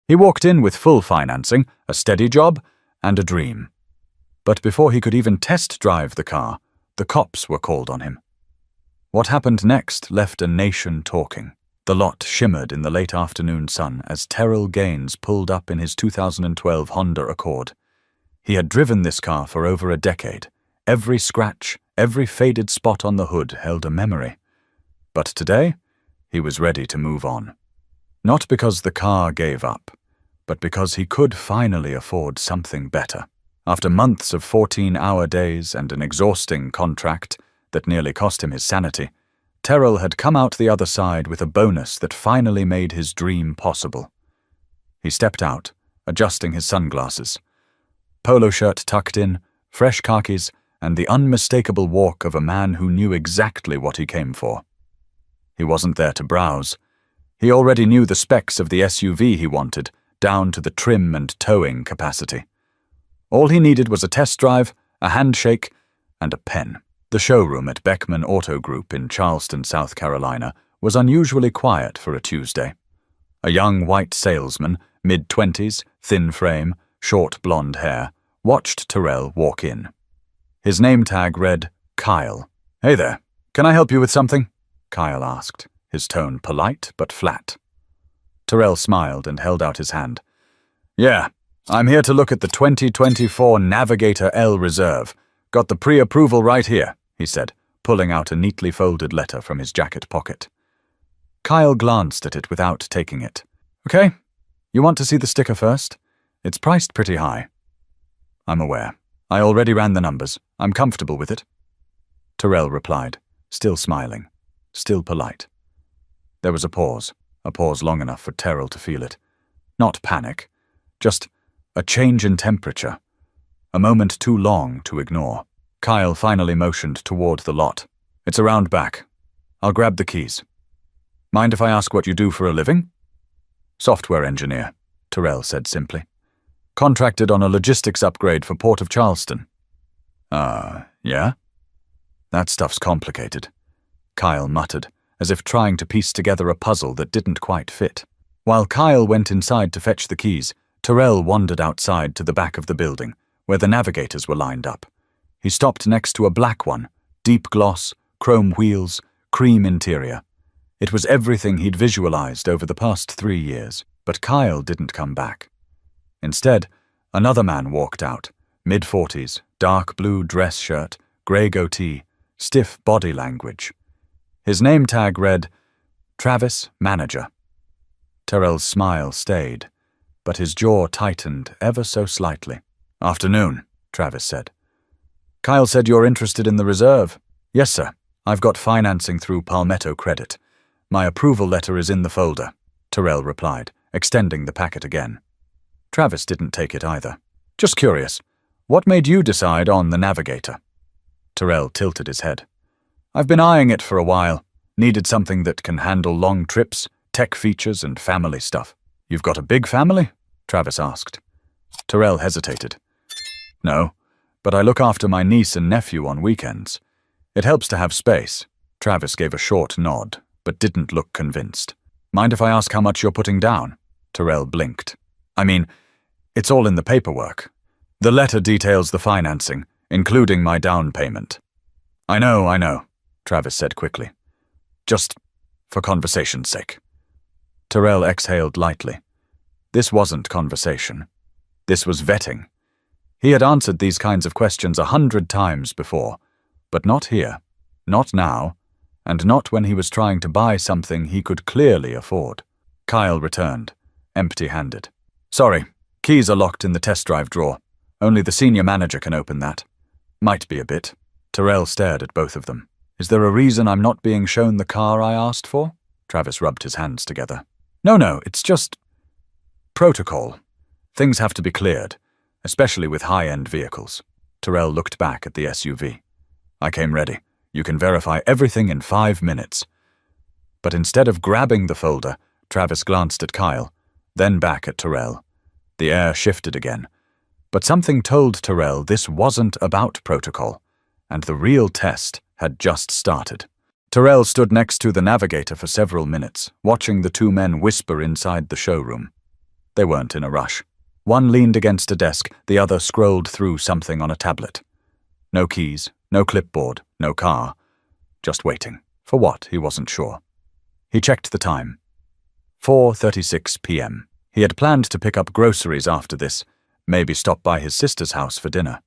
He walked in with full financing, a steady job, and a dream. But before he could even test drive the car, the cops were called on him. What happened next left a nation talking. The lot shimmered in the late afternoon sun as Terrell Gaines pulled up in his 2012 Honda Accord. He had driven this car for over a decade. Every scratch, every faded spot on the hood held a memory. But today, he was ready to move on. Not because the car gave up, but because he could finally afford something better. After months of 14-hour days and an exhausting contract that nearly cost him his sanity, Terrell had come out the other side with a bonus that finally made his dream possible. He stepped out, adjusting his sunglasses. Polo shirt tucked in, fresh khakis, and the unmistakable walk of a man who knew exactly what he came for. He wasn't there to browse. He already knew the specs of the SUV he wanted, down to the trim and towing capacity. All he needed was a test drive, a handshake, and a pen. The showroom at Beckman Auto Group in Charleston, South Carolina, was unusually quiet for a Tuesday. A young white salesman, mid-20s, thin frame, short blonde hair, watched Terrell walk in. His name tag read, Kyle. "Hey there, can I help you with something?" Kyle asked, his tone polite but flat. Terrell smiled and held out his hand. "Yeah, I'm here to look at the 2024 Navigator L Reserve. Got the pre-approval right here," he said, pulling out a neatly folded letter from his jacket pocket. Kyle glanced at it without taking it. "Okay, you want to see the sticker first? It's priced pretty high." "I'm aware. I already ran the numbers. I'm comfortable with it." Terrell replied, still smiling, still polite. There was a pause long enough for Terrell to feel it. Not panic, just a change in temperature. A moment too long to ignore. Kyle finally motioned toward the lot. "It's around back. I'll grab the keys." "Mind if I ask what you do for a living?" "Software engineer," Terrell said simply. "Contracted on a logistics upgrade for Port of Charleston." Yeah? That stuff's complicated," Kyle muttered, as if trying to piece together a puzzle that didn't quite fit. While Kyle went inside to fetch the keys, Terrell wandered outside to the back of the building, where the navigators were lined up. He stopped next to a black one, deep gloss, chrome wheels, cream interior. It was everything he'd visualized over the past 3 years, but Kyle didn't come back. Instead, another man walked out, mid-40s, dark blue dress shirt, grey goatee, stiff body language. His name tag read, Travis Manager. Terrell's smile stayed, but his jaw tightened ever so slightly. "Afternoon," Travis said. "Kyle said you're interested in the reserve." "Yes, sir. I've got financing through Palmetto Credit. My approval letter is in the folder," Terrell replied, extending the packet again. Travis didn't take it either. "Just curious, what made you decide on the Navigator?" Terrell tilted his head. "I've been eyeing it for a while. Needed something that can handle long trips, tech features, and family stuff." "You've got a big family?" Travis asked. Terrell hesitated. "No, but I look after my niece and nephew on weekends. It helps to have space." Travis gave a short nod, but didn't look convinced. "Mind if I ask how much you're putting down?" Terrell blinked. "I mean, it's all in the paperwork. The letter details the financing, including my down payment." I know, Travis said quickly. "Just for conversation's sake." Terrell exhaled lightly. This wasn't conversation. This was vetting. He had answered these kinds of questions 100 times before, but not here, not now, and not when he was trying to buy something he could clearly afford. Kyle returned, empty-handed. "Sorry, keys are locked in the test drive drawer. Only the senior manager can open that." "Might be a bit." Terrell stared at both of them. "Is there a reason I'm not being shown the car I asked for?" Travis rubbed his hands together. No, it's just protocol. Things have to be cleared, especially with high-end vehicles." Terrell looked back at the SUV. "I came ready. You can verify everything in 5 minutes." But instead of grabbing the folder, Travis glanced at Kyle, then back at Terrell. The air shifted again. But something told Terrell this wasn't about protocol, and the real test had just started. Terrell stood next to the Navigator for several minutes, watching the two men whisper inside the showroom. They weren't in a rush. One leaned against a desk, the other scrolled through something on a tablet. No keys, no clipboard, no car. Just waiting. For what, he wasn't sure. He checked the time. 4:36 p.m. He had planned to pick up groceries after this, maybe stop by his sister's house for dinner.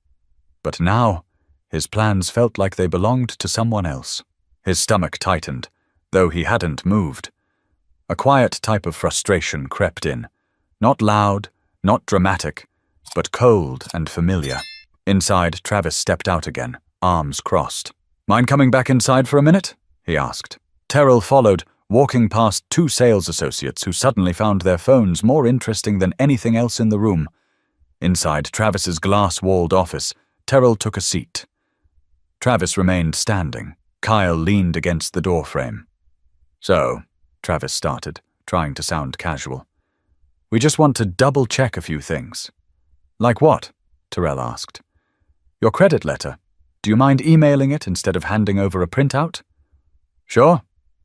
But now, his plans felt like they belonged to someone else. His stomach tightened, though he hadn't moved. A quiet type of frustration crept in. Not loud, not dramatic, but cold and familiar. Inside, Travis stepped out again, arms crossed. "Mind coming back inside for a minute?" he asked. Terrell followed, walking past two sales associates who suddenly found their phones more interesting than anything else in the room. Inside Travis's glass-walled office, Terrell took a seat. Travis remained standing. Kyle leaned against the doorframe. "So," Travis started, trying to sound casual, "we just want to double-check a few things." "Like what?" Terrell asked. "Your credit letter. Do you mind emailing it instead of handing over a printout?" "Sure,"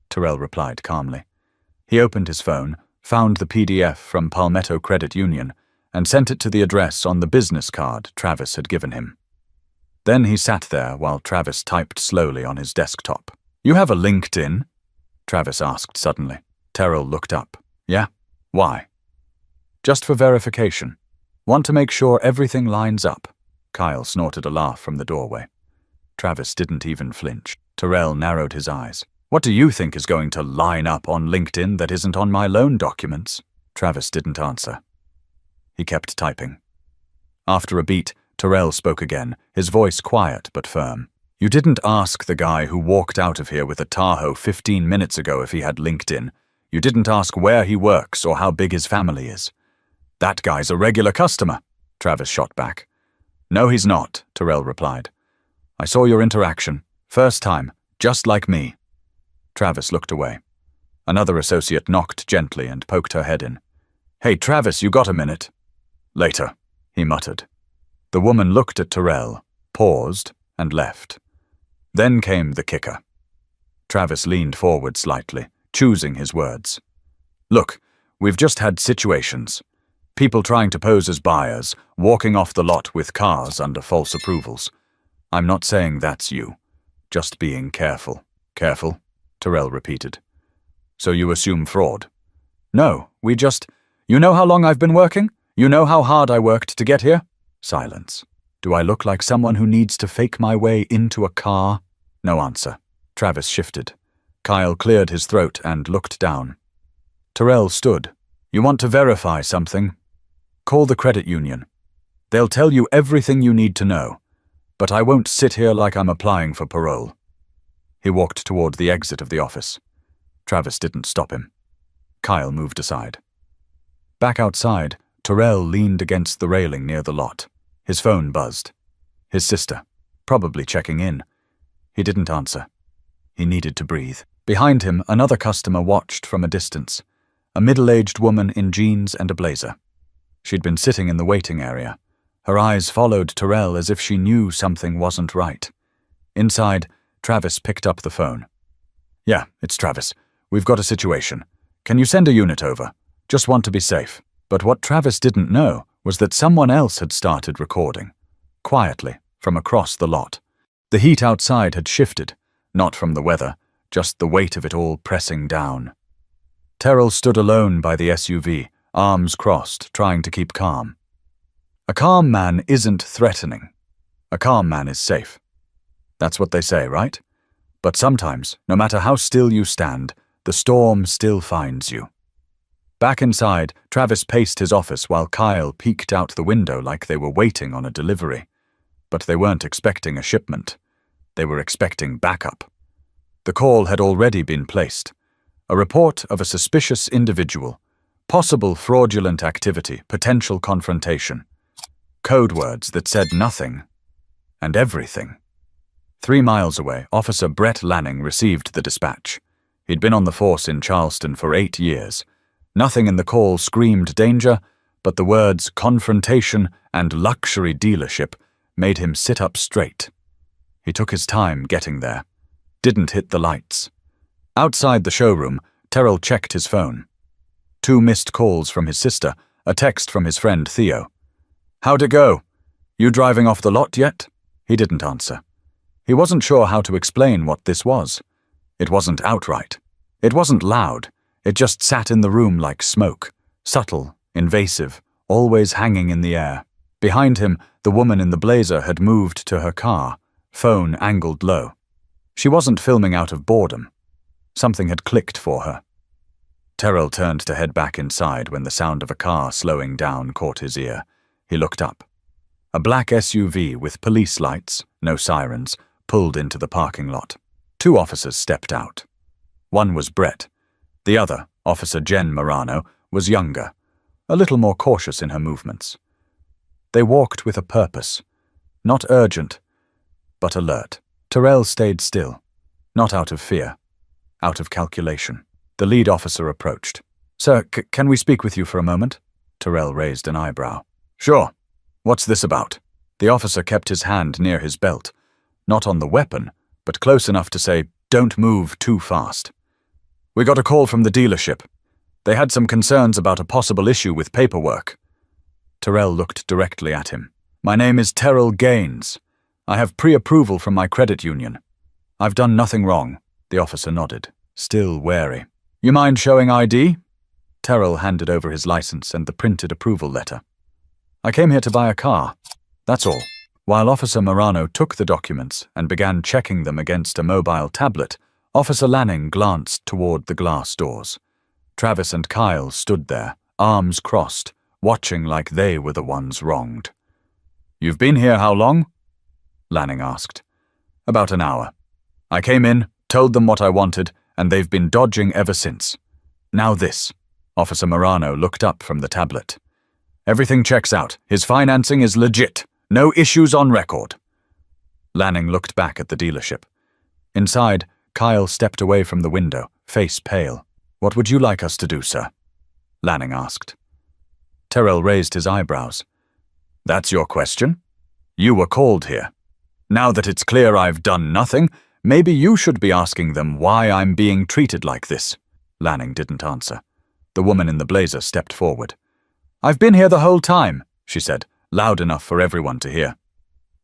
Terrell replied calmly. He opened his phone, found the PDF from Palmetto Credit Union, and sent it to the address on the business card Travis had given him. Then he sat there while Travis typed slowly on his desktop. "You have a LinkedIn?" Travis asked suddenly. Terrell looked up. "Yeah? Why?" "Just for verification. Want to make sure everything lines up." Kyle snorted a laugh from the doorway. Travis didn't even flinch. Terrell narrowed his eyes. "What do you think is going to line up on LinkedIn that isn't on my loan documents?" Travis didn't answer. He kept typing. After a beat, Terrell spoke again, his voice quiet but firm. "You didn't ask the guy who walked out of here with a Tahoe 15 minutes ago if he had LinkedIn. You didn't ask where he works or how big his family is." "That guy's a regular customer," Travis shot back. "No, he's not," Terrell replied. "I saw your interaction. First time, just like me." Travis looked away. Another associate knocked gently and poked her head in. "Hey, Travis, you got a minute?" "Later," he muttered. The woman looked at Terrell, paused, and left. Then came the kicker. Travis leaned forward slightly, choosing his words. "Look, we've just had situations. People trying to pose as buyers, walking off the lot with cars under false approvals. I'm not saying that's you. Just being careful." "Careful?" Terrell repeated. "So you assume fraud?" "No, we just... You know how long I've been working? You know how hard I worked to get here?" Silence. "Do I look like someone who needs to fake my way into a car?" No answer. Travis shifted. Kyle cleared his throat and looked down. Terrell stood. "You want to verify something? Call the credit union. They'll tell you everything you need to know. But I won't sit here like I'm applying for parole." He walked toward the exit of the office. Travis didn't stop him. Kyle moved aside. Back outside, Terrell leaned against the railing near the lot. His phone buzzed. His sister, probably checking in. He didn't answer. He needed to breathe. Behind him, another customer watched from a distance. A middle-aged woman in jeans and a blazer. She'd been sitting in the waiting area. Her eyes followed Terrell as if she knew something wasn't right. Inside, Travis picked up the phone. "Yeah, it's Travis. We've got a situation. Can you send a unit over? Just want to be safe." But what Travis didn't know was that someone else had started recording. Quietly, from across the lot. The heat outside had shifted, not from the weather, just the weight of it all pressing down. Terrell stood alone by the SUV, arms crossed, trying to keep calm. A calm man isn't threatening. A calm man is safe. That's what they say, right? But sometimes, no matter how still you stand, the storm still finds you. Back inside, Travis paced his office while Kyle peeked out the window like they were waiting on a delivery. But they weren't expecting a shipment. They were expecting backup. The call had already been placed. A report of a suspicious individual. Possible fraudulent activity, potential confrontation. Code words that said nothing and everything. 3 miles away, Officer Brett Lanning received the dispatch. He'd been on the force in Charleston for 8 years. Nothing in the call screamed danger, but the words confrontation and luxury dealership made him sit up straight. He took his time getting there. Didn't hit the lights. Outside the showroom, Terrell checked his phone. 2 missed calls from his sister, a text from his friend Theo. "How'd it go? You driving off the lot yet?" He didn't answer. He wasn't sure how to explain what this was. It wasn't outright. It wasn't loud. It just sat in the room like smoke, subtle, invasive, always hanging in the air. Behind him, the woman in the blazer had moved to her car, phone angled low. She wasn't filming out of boredom. Something had clicked for her. Terrell turned to head back inside when the sound of a car slowing down caught his ear. He looked up. A black SUV with police lights, no sirens, pulled into the parking lot. 2 officers stepped out. One was Brett. The other, Officer Jen Marano, was younger, a little more cautious in her movements. They walked with a purpose, not urgent, but alert. Terrell stayed still, not out of fear, out of calculation. The lead officer approached. "Sir, can we speak with you for a moment?" Terrell raised an eyebrow. "Sure. What's this about?" The officer kept his hand near his belt, not on the weapon, but close enough to say, "Don't move too fast." "We got a call from the dealership. They had some concerns about a possible issue with paperwork." Terrell looked directly at him. "My name is Terrell Gaines. I have pre-approval from my credit union. I've done nothing wrong." The officer nodded, still wary. "You mind showing ID?" Terrell handed over his license and the printed approval letter. "I came here to buy a car. That's all." While Officer Marano took the documents and began checking them against a mobile tablet, Officer Lanning glanced toward the glass doors. Travis and Kyle stood there, arms crossed, watching like they were the ones wronged. "You've been here how long?" Lanning asked. "About an hour. I came in, told them what I wanted, and they've been dodging ever since. Now this." Officer Marano looked up from the tablet. "Everything checks out. His financing is legit. No issues on record." Lanning looked back at the dealership. Inside, Kyle stepped away from the window, face pale. "What would you like us to do, sir?" Lanning asked. Terrell raised his eyebrows. "That's your question? You were called here. Now that it's clear I've done nothing, maybe you should be asking them why I'm being treated like this." Lanning didn't answer. The woman in the blazer stepped forward. "I've been here the whole time," she said, loud enough for everyone to hear.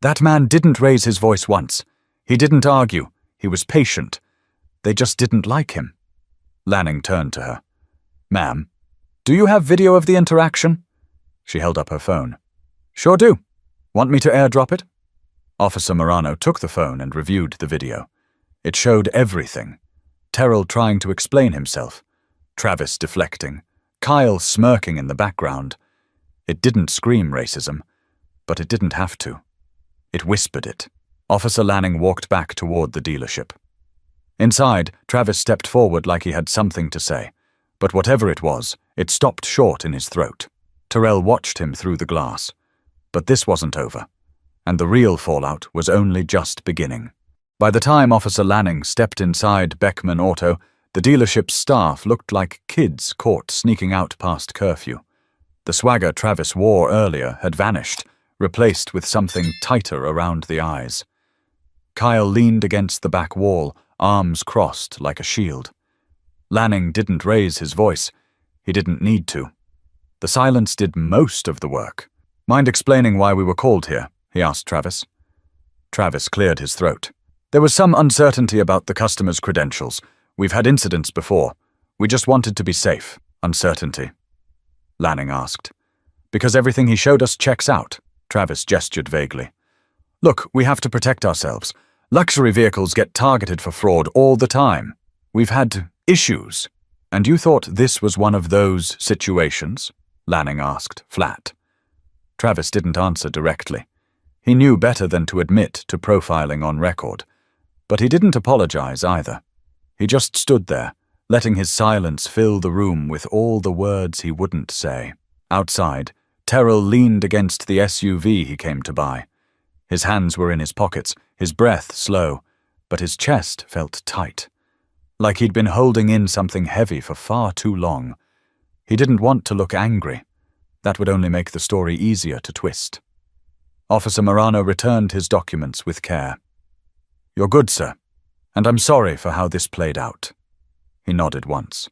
That man didn't raise his voice once. He didn't argue. He was patient. They just didn't like him. Lanning turned to her. "Ma'am, do you have video of the interaction?" She held up her phone. "Sure do. Want me to airdrop it?" Officer Marano took the phone and reviewed the video. It showed everything. Terrell trying to explain himself. Travis deflecting. Kyle smirking in the background. It didn't scream racism, but it didn't have to. It whispered it. Officer Lanning walked back toward the dealership. Inside, Travis stepped forward like he had something to say, but whatever it was, it stopped short in his throat. Terrell watched him through the glass. But this wasn't over, and the real fallout was only just beginning. By the time Officer Lanning stepped inside Beckman Auto, the dealership's staff looked like kids caught sneaking out past curfew. The swagger Travis wore earlier had vanished, replaced with something tighter around the eyes. Kyle leaned against the back wall, arms crossed like a shield. Lanning didn't raise his voice. He didn't need to. The silence did most of the work. "Mind explaining why we were called here?" he asked Travis. Travis cleared his throat. "There was some uncertainty about the customer's credentials. We've had incidents before. We just wanted to be safe." "Uncertainty?" Lanning asked. "Because everything he showed us checks out," Travis gestured vaguely. "Look, we have to protect ourselves. Luxury vehicles get targeted for fraud all the time. We've had issues. And you thought this was one of those situations?" Lanning asked, flat. Travis didn't answer directly. He knew better than to admit to profiling on record. But he didn't apologize either. He just stood there, letting his silence fill the room with all the words he wouldn't say. Outside, Terrell leaned against the SUV he came to buy. His hands were in his pockets, his breath slow, but his chest felt tight. Like he'd been holding in something heavy for far too long. He didn't want to look angry. That would only make the story easier to twist. Officer Marano returned his documents with care. "You're good, sir, and I'm sorry for how this played out." He nodded once.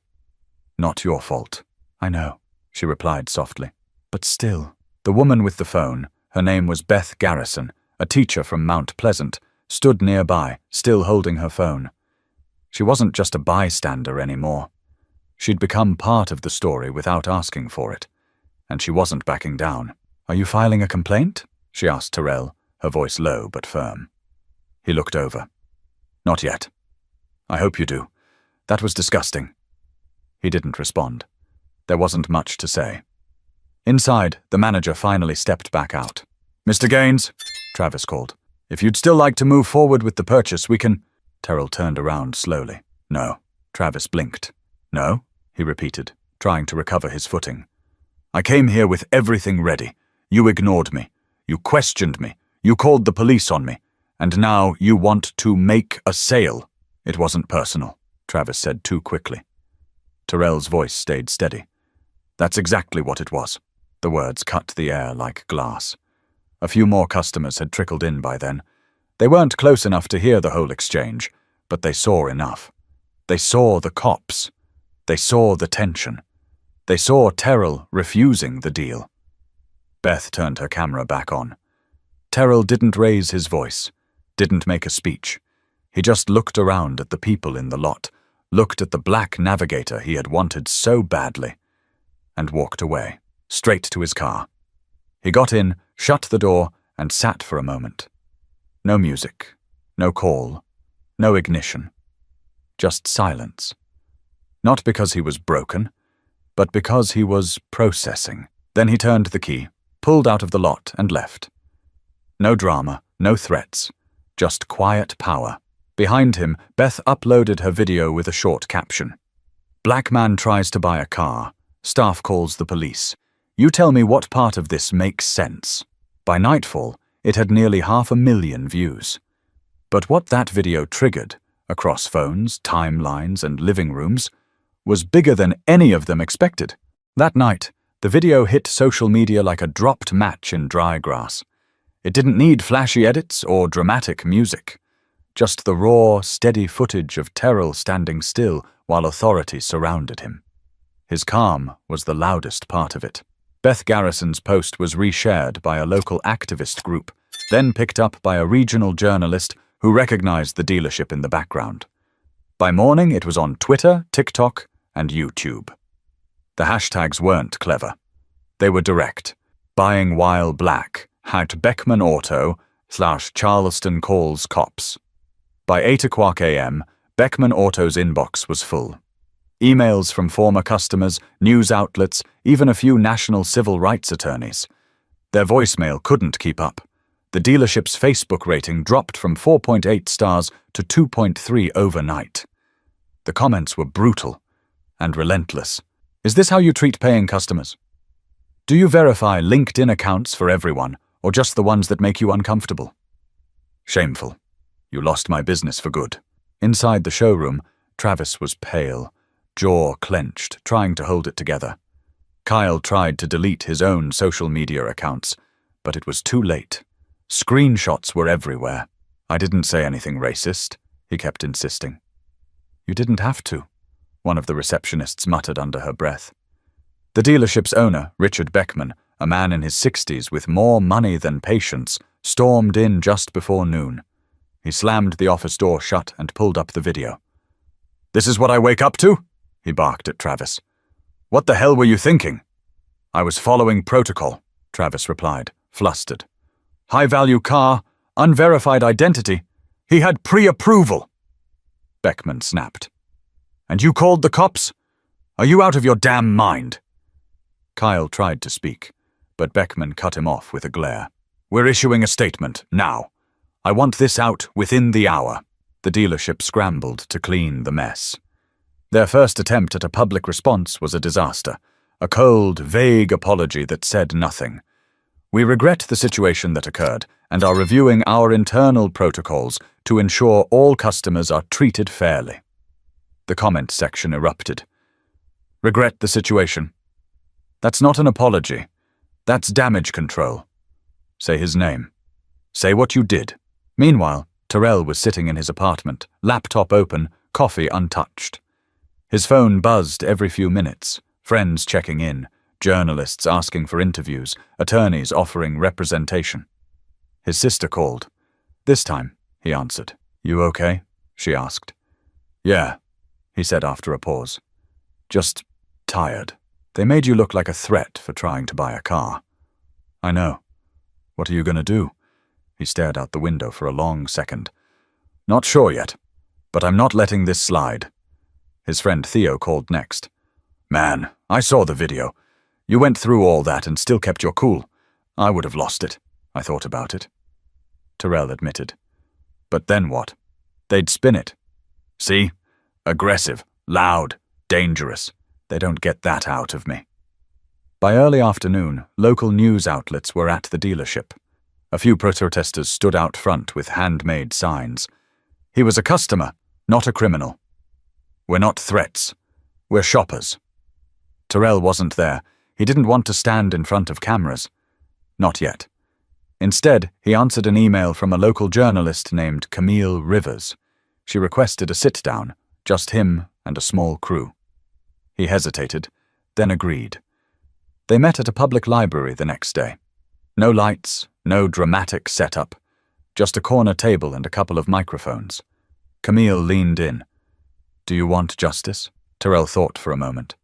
"Not your fault." "I know," she replied softly. But still, the woman with the phone, her name was Beth Garrison, a teacher from Mount Pleasant, stood nearby, still holding her phone. She wasn't just a bystander anymore. She'd become part of the story without asking for it, and she wasn't backing down. "Are you filing a complaint?" she asked Terrell, her voice low but firm. He looked over. "Not yet. I hope you do. That was disgusting." He didn't respond. There wasn't much to say. Inside, the manager finally stepped back out. "Mr. Gaines," Travis called. "If you'd still like to move forward with the purchase, we can—" Terrell turned around slowly. "No." Travis blinked. "No?" he repeated, trying to recover his footing. "I came here with everything ready. You ignored me. You questioned me. You called the police on me. And now you want to make a sale." "It wasn't personal," Travis said too quickly. Terrell's voice stayed steady. "That's exactly what it was." The words cut the air like glass. A few more customers had trickled in by then. They weren't close enough to hear the whole exchange, but they saw enough. They saw the cops. They saw the tension. They saw Terrell refusing the deal. Beth turned her camera back on. Terrell didn't raise his voice, didn't make a speech. He just looked around at the people in the lot, looked at the black Navigator he had wanted so badly, and walked away, straight to his car. He got in, shut the door, and sat for a moment. No music, no call, no ignition. Just silence. Not because he was broken, but because he was processing. Then he turned the key, pulled out of the lot, and left. No drama, no threats, just quiet power. Behind him, Beth uploaded her video with a short caption. "Black man tries to buy a car. Staff calls the police. You tell me what part of this makes sense." By nightfall, it had nearly 500,000 views. But what that video triggered, across phones, timelines, and living rooms, was bigger than any of them expected. That night, the video hit social media like a dropped match in dry grass. It didn't need flashy edits or dramatic music. Just the raw, steady footage of Terrell standing still while authorities surrounded him. His calm was the loudest part of it. Beth Garrison's post was reshared by a local activist group, then picked up by a regional journalist who recognized the dealership in the background. By morning, it was on Twitter, TikTok, and YouTube. The hashtags weren't clever. They were direct. "Buying while black" @Beckman Auto /Charleston calls cops. By 8 o'clock a.m., Beckman Auto's inbox was full. Emails from former customers, news outlets, even a few national civil rights attorneys. Their voicemail couldn't keep up. The dealership's Facebook rating dropped from 4.8 stars to 2.3 overnight. The comments were brutal and relentless. "Is this how you treat paying customers? Do you verify LinkedIn accounts for everyone, or just the ones that make you uncomfortable? Shameful. You lost my business for good." Inside the showroom, Travis was pale, jaw clenched, trying to hold it together. Kyle tried to delete his own social media accounts, but it was too late. Screenshots were everywhere. "I didn't say anything racist," he kept insisting. "You didn't have to," one of the receptionists muttered under her breath. The dealership's owner, Richard Beckman, a man in his 60s with more money than patience, stormed in just before noon. He slammed the office door shut and pulled up the video. "This is what I wake up to?" he barked at Travis. "What the hell were you thinking?" "I was following protocol," Travis replied, flustered. "High-value car, unverified identity. He had pre-approval." Beckman snapped. "And you called the cops? Are you out of your damn mind?" Kyle tried to speak, but Beckman cut him off with a glare. "We're issuing a statement, now. I want this out within the hour." The dealership scrambled to clean the mess. Their first attempt at a public response was a disaster, a cold, vague apology that said nothing. "We regret the situation that occurred and are reviewing our internal protocols to ensure all customers are treated fairly." The comment section erupted. "Regret the situation? That's not an apology. That's damage control. Say his name. Say what you did." Meanwhile, Terrell was sitting in his apartment, laptop open, coffee untouched. His phone buzzed every few minutes, friends checking in, journalists asking for interviews, attorneys offering representation. His sister called. This time, he answered. "You okay?" she asked. "Yeah," he said after a pause. "Just tired. They made you look like a threat for trying to buy a car." "I know. What are you going to do?" He stared out the window for a long second. "Not sure yet, but I'm not letting this slide." His friend Theo called next. "Man, I saw the video. You went through all that and still kept your cool. I would have lost it. I thought about it." Terrell admitted. "But then what? They'd spin it. See? Aggressive, loud, dangerous. They don't get that out of me." By early afternoon, local news outlets were at the dealership. A few protesters stood out front with handmade signs. "He was a customer, not a criminal. We're not threats. We're shoppers." Terrell wasn't there. He didn't want to stand in front of cameras. Not yet. Instead, he answered an email from a local journalist named Camille Rivers. She requested a sit-down, just him and a small crew. He hesitated, then agreed. They met at a public library the next day. No lights, no dramatic setup, just a corner table and a couple of microphones. Camille leaned in. "Do you want justice?" Terrell thought for a moment.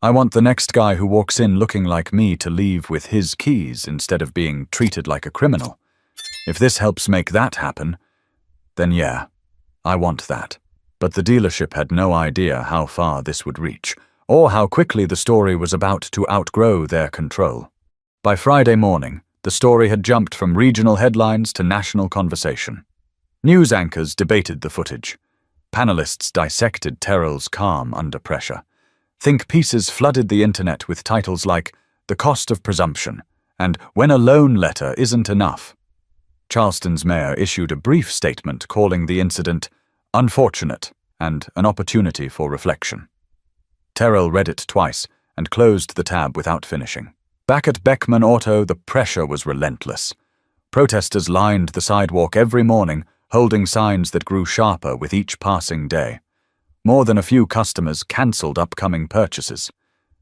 "I want the next guy who walks in looking like me to leave with his keys instead of being treated like a criminal. If this helps make that happen, then yeah, I want that." But the dealership had no idea how far this would reach, or how quickly the story was about to outgrow their control. By Friday morning, the story had jumped from regional headlines to national conversation. News anchors debated the footage. Panelists dissected Terrell's calm under pressure. Think pieces flooded the internet with titles like "The Cost of Presumption" and "When a Loan Letter Isn't Enough." Charleston's mayor issued a brief statement calling the incident unfortunate and an opportunity for reflection. Terrell read it twice and closed the tab without finishing. Back at Beckman Auto, the pressure was relentless. Protesters lined the sidewalk every morning, holding signs that grew sharper with each passing day. More than a few customers cancelled upcoming purchases.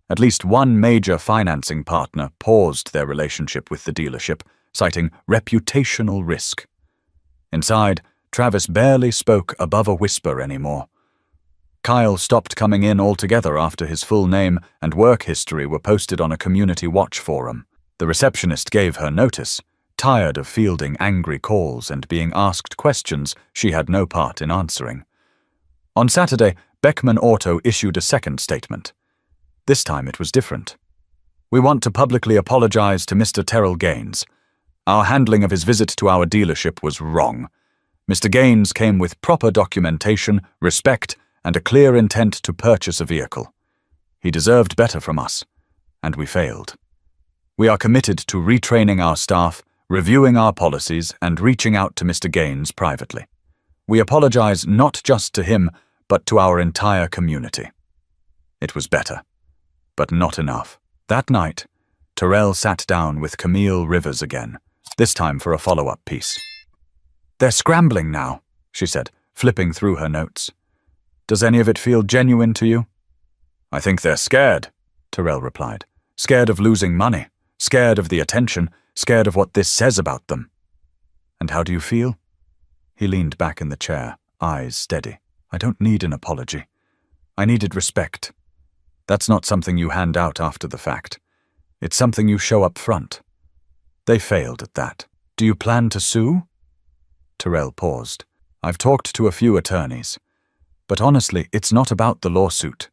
At least one major financing partner paused their relationship with the dealership, citing reputational risk. Inside, Travis barely spoke above a whisper anymore. Kyle stopped coming in altogether after his full name and work history were posted on a community watch forum. The receptionist gave her notice, tired of fielding angry calls and being asked questions she had no part in answering. On Saturday, Beckman Auto issued a second statement. This time it was different. "We want to publicly apologize to Mr. Terrell Gaines. Our handling of his visit to our dealership was wrong. Mr. Gaines came with proper documentation, respect, and a clear intent to purchase a vehicle. He deserved better from us, and we failed. We are committed to retraining our staff, reviewing our policies, and reaching out to Mr. Gaines privately. We apologize not just to him, but to our entire community." It was better, but not enough. That night, Terrell sat down with Camille Rivers again, this time for a follow-up piece. "They're scrambling now," she said, flipping through her notes. "Does any of it feel genuine to you?" "I think they're scared," Terrell replied. "Scared of losing money, scared of the attention, scared of what this says about them." "And how do you feel?" He leaned back in the chair, eyes steady. "I don't need an apology. I needed respect. That's not something you hand out after the fact. It's something you show up front. They failed at that. Do you plan to sue?" Terrell paused. "I've talked to a few attorneys. But honestly, it's not about the lawsuit.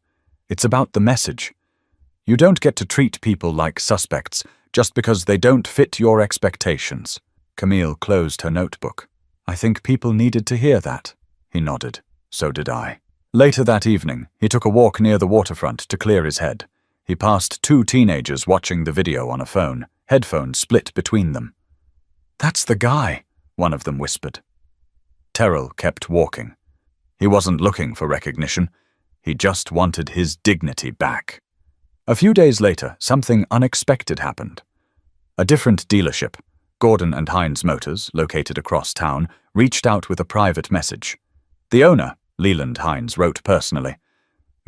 It's about the message. You don't get to treat people like suspects just because they don't fit your expectations." Camille closed her notebook. "I think people needed to hear that." He nodded. "So did I." Later that evening, he took a walk near the waterfront to clear his head. He passed two teenagers watching the video on a phone, headphones split between them. "That's the guy," one of them whispered. Terrell kept walking. He wasn't looking for recognition. He just wanted his dignity back. A few days later, something unexpected happened. A different dealership, Gordon and Hines Motors, located across town, reached out with a private message. The owner, Leland Hines, wrote personally,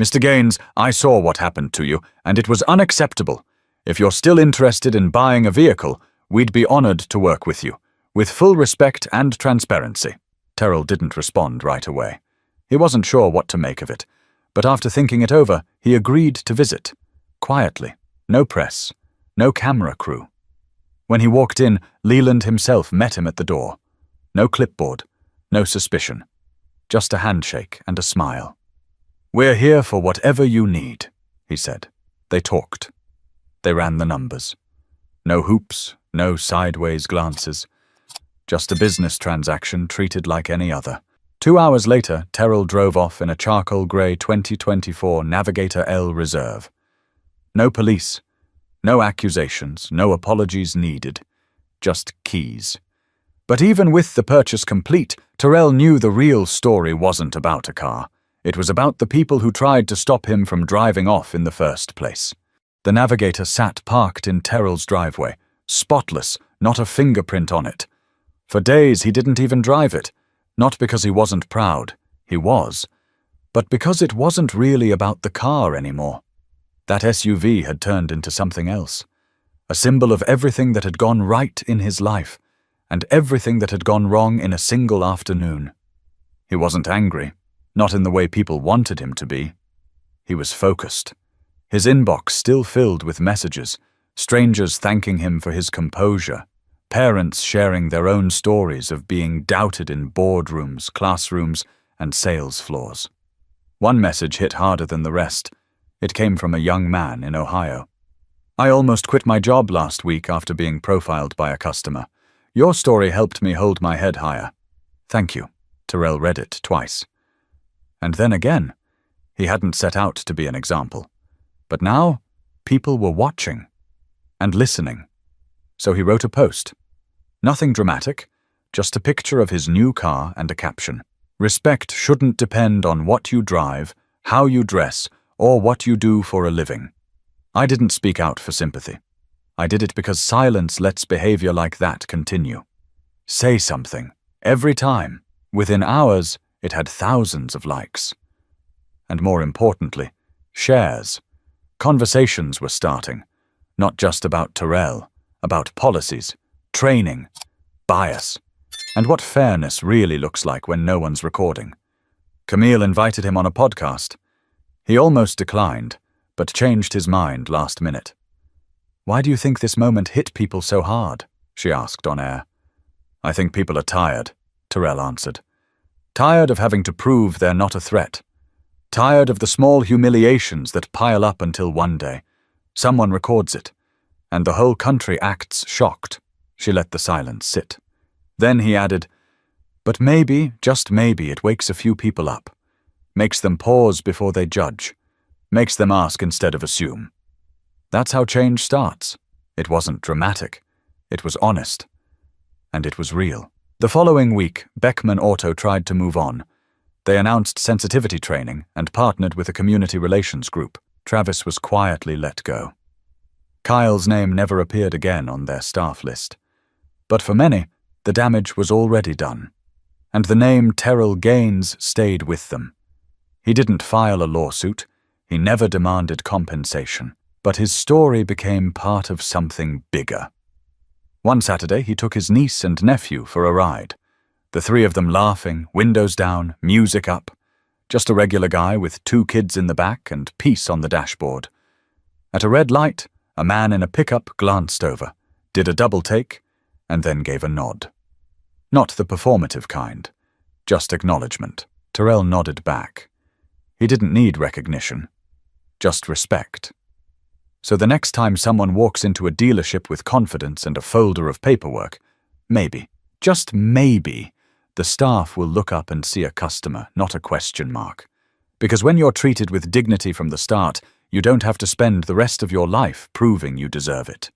Mr. Gaines, I saw what happened to you, and it was unacceptable. If you're still interested in buying a vehicle, we'd be honored to work with you, with full respect and transparency. Terrell didn't respond right away. He wasn't sure what to make of it, but after thinking it over, he agreed to visit. Quietly. No press. No camera crew. When he walked in, Leland himself met him at the door. No clipboard. No suspicion. Just a handshake and a smile. "We're here for whatever you need," he said. They talked. They ran the numbers. No hoops, no sideways glances. Just a business transaction treated like any other. 2 hours later, Terrell drove off in a charcoal grey 2024 Navigator L Reserve. No police. No accusations, no apologies needed. Just keys. But even with the purchase complete, Terrell knew the real story wasn't about a car. It was about the people who tried to stop him from driving off in the first place. The Navigator sat parked in Terrell's driveway, spotless, not a fingerprint on it. For days he didn't even drive it, not because he wasn't proud, he was, but because it wasn't really about the car anymore. That SUV had turned into something else, a symbol of everything that had gone right in his life, and everything that had gone wrong in a single afternoon. He wasn't angry, not in the way people wanted him to be. He was focused. His inbox still filled with messages, strangers thanking him for his composure, parents sharing their own stories of being doubted in boardrooms, classrooms, and sales floors. One message hit harder than the rest. It came from a young man in Ohio. "I almost quit my job last week after being profiled by a customer. Your story helped me hold my head higher. Thank you." Terrell read it twice. And then again. He hadn't set out to be an example. But now, people were watching and listening. So he wrote a post. Nothing dramatic, just a picture of his new car and a caption. "Respect shouldn't depend on what you drive, how you dress, or what you do for a living." I didn't speak out for sympathy. I did it because silence lets behavior like that continue. Say something, every time. Within hours, it had thousands of likes. And more importantly, shares. Conversations were starting, not just about Terrell, about policies, training, bias, and what fairness really looks like when no one's recording. Camille invited him on a podcast. He almost declined, but changed his mind last minute. "Why do you think this moment hit people so hard?" she asked on air. "I think people are tired," Terrell answered. "Tired of having to prove they're not a threat. Tired of the small humiliations that pile up until one day someone records it, and the whole country acts shocked." She let the silence sit. Then he added, "But maybe, just maybe, it wakes a few people up. Makes them pause before they judge. Makes them ask instead of assume. That's how change starts. It wasn't dramatic. It was honest. And it was real." The following week, Beckman Auto tried to move on. They announced sensitivity training and partnered with a community relations group. Travis was quietly let go. Kyle's name never appeared again on their staff list. But for many, the damage was already done. And the name Terrell Gaines stayed with them. He didn't file a lawsuit. He never demanded compensation. But his story became part of something bigger. One Saturday, he took his niece and nephew for a ride. The three of them laughing, windows down, music up. Just a regular guy with 2 kids in the back and peace on the dashboard. At a red light, a man in a pickup glanced over, did a double take, and then gave a nod. Not the performative kind, just acknowledgement. Terrell nodded back. He didn't need recognition, just respect. So the next time someone walks into a dealership with confidence and a folder of paperwork, maybe, just maybe, the staff will look up and see a customer, not a question mark. Because when you're treated with dignity from the start, you don't have to spend the rest of your life proving you deserve it.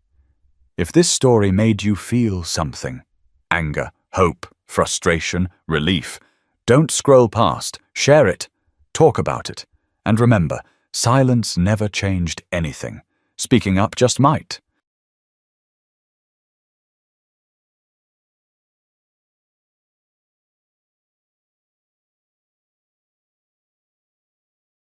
If this story made you feel something, anger, hope, frustration, relief, don't scroll past, share it, talk about it, and remember, silence never changed anything. Speaking up just might.